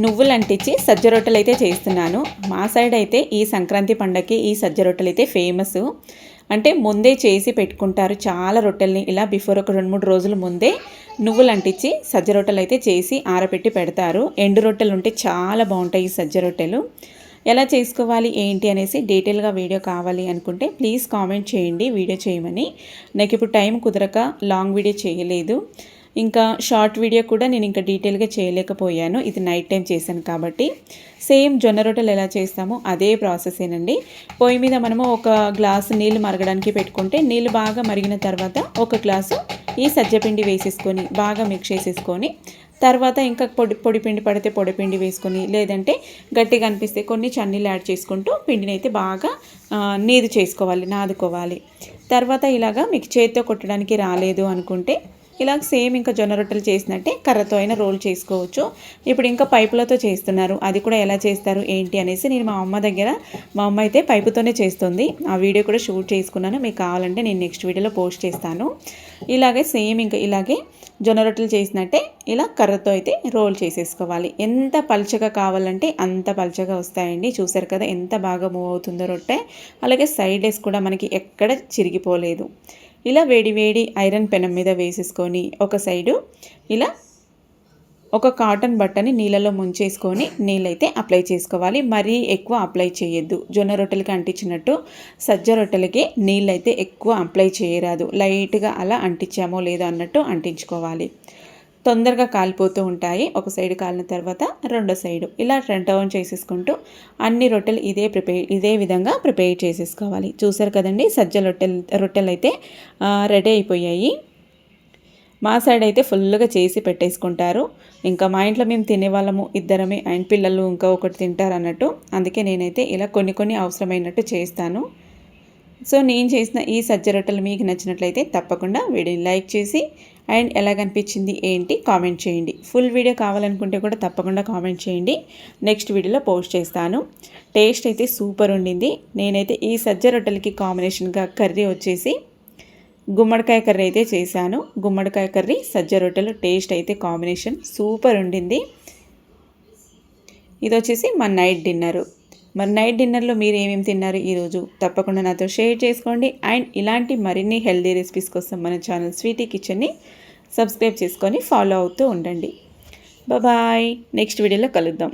నువ్వులు అంటించి సజ్జ రొట్టెలు అయితే చేస్తున్నాను. మా సైడ్ అయితే ఈ సంక్రాంతి పండగకి ఈ సజ్జ రొట్టెలు అయితే ఫేమస్. అంటే ముందే చేసి పెట్టుకుంటారు చాలా రొట్టెల్ని. ఇలా బిఫోర్ ఒక 2-3 రోజుల ముందే నువ్వులు అంటించి సజ్జ రొట్టెలు అయితే చేసి ఆరబెట్టి పెడతారు. ఎండు రొట్టెలు ఉంటే చాలా బాగుంటాయి ఈ సజ్జ రొట్టెలు. ఎలా చేసుకోవాలి ఏంటి అనేసి డీటెయిల్గా వీడియో కావాలి అనుకుంటే ప్లీజ్ కామెంట్ చేయండి వీడియో చేయమని. నాకు ఇప్పుడు టైం కుదరక లాంగ్ వీడియో చేయలేదు. ఇంకా షార్ట్ వీడియో కూడా నేను ఇంకా డీటెయిల్గా చేయలేకపోయాను. ఇది నైట్ టైం చేశాను కాబట్టి. సేమ్ జొన్న రొట్టెలు ఎలా చేస్తామో అదే ప్రాసెసేనండి. పొయ్యి మీద మనము ఒక గ్లాసు నీళ్ళు మరగడానికి పెట్టుకుంటే నీళ్ళు బాగా మరిగిన తర్వాత ఒక గ్లాసు ఈ సజ్జపిండి వేసేసుకొని బాగా మిక్స్ చేసేసుకొని తర్వాత ఇంకా పొడి పిండి పడితే పొడి పిండి వేసుకొని లేదంటే గట్టిగా అనిపిస్తే కొన్ని చన్నీళ్ళు యాడ్ చేసుకుంటూ పిండిని అయితే బాగా నీదు చేసుకోవాలి, నాదుకోవాలి. తర్వాత ఇలాగా మీకు చేతితో కొట్టడానికి రాలేదు అనుకుంటే ఇలా సేమ్ ఇంకా జొన్న రొట్టెలు చేసినట్టే కర్రతో అయినా రోల్ చేసుకోవచ్చు. ఇప్పుడు ఇంకా పైపులతో చేస్తున్నారు. అది కూడా ఎలా చేస్తారు ఏంటి అనేసి నేను మా అమ్మ అయితే పైపుతోనే చేస్తుంది. ఆ వీడియో కూడా షూట్ చేసుకున్నాను. మీకు కావాలంటే నేను నెక్స్ట్ వీడియోలో పోస్ట్ చేస్తాను. ఇలాగే సేమ్ ఇంకా ఇలాగే జొన్న రొట్టెలు చేసినట్టే ఇలా కర్రతో అయితే రోల్ చేసేసుకోవాలి. ఎంత పలుచగా కావాలంటే అంత పలుచగా వస్తాయండి. చూసారు కదా ఎంత బాగా మూవ్ అవుతుందో రొట్టె. అలాగే సైడ్స్ కూడా మనకి ఎక్కడ చిరిగిపోలేదు. ఇలా వేడి ఐరన్ పెనం మీద వేసేసుకొని ఒక సైడు ఇలా ఒక కాటన్ బట్టని నీళ్ళలో ముంచేసుకొని నీళ్ళైతే అప్లై చేసుకోవాలి. మరీ ఎక్కువ అప్లై చేయొద్దు. జొన్న రొట్టెలకి అంటించినట్టు సజ్జ రొట్టెలకి నీళ్ళైతే ఎక్కువ అప్లై చేయరాదు. లైట్గా అలా అంటించామో లేదో అన్నట్టు అంటించుకోవాలి. తొందరగా కాలిపోతూ ఉంటాయి. ఒక సైడ్ కాలిన తర్వాత రెండో సైడు ఇలా టర్న్ చేసేసుకుంటూ అన్ని రొట్టెలు ఇదే విధంగా ప్రిపేర్ చేసేసుకోవాలి. చూసారు కదండి సజ్జ రొట్టెలు అయితే రెడీ అయిపోయాయి. మా సైడ్ అయితే ఫుల్గా చేసి పెట్టేసుకుంటారు. ఇంకా మా ఇంట్లో మేము తినేవాళ్ళము ఇద్దరమే, అండ్ పిల్లలు ఇంకా ఒకటి తింటారు అన్నట్టు. అందుకే నేనైతే ఇలా కొన్ని అవసరమైనట్టు చేస్తాను. సో నేను చేసిన ఈ సజ్జ రొట్టెలు మీకు నచ్చినట్లయితే తప్పకుండా వీడియోని లైక్ చేసి అండ్ ఎలా కనిపించింది ఏంటి కామెంట్ చేయండి. ఫుల్ వీడియో కావాలనుకుంటే కూడా తప్పకుండా కామెంట్ చేయండి. నెక్స్ట్ వీడియోలో పోస్ట్ చేస్తాను. టేస్ట్ అయితే సూపర్ ఉండింది. నేనైతే ఈ సజ్జ రొట్టెలకి కాంబినేషన్గా కర్రీ వచ్చేసి గుమ్మడికాయ కర్రీ అయితే చేశాను. గుమ్మడికాయ కర్రీ సజ్జ రొట్టెలు టేస్ట్ అయితే కాంబినేషన్ సూపర్ ఉండింది. ఇది వచ్చేసి మా నైట్ డిన్నరు. మరి నైట్ డిన్నర్లో మీరు ఏమేమి తిన్నారు ఈరోజు తప్పకుండా నాతో షేర్ చేసుకోండి. అండ్ ఇలాంటి మరిన్ని హెల్దీ రెసిపీస్ కోసం మన ఛానల్ స్వీటీ కిచెన్ని సబ్స్క్రైబ్ చేసుకొని ఫాలో అవుతూ ఉండండి. బాయ్. నెక్స్ట్ వీడియోలో కలుద్దాం.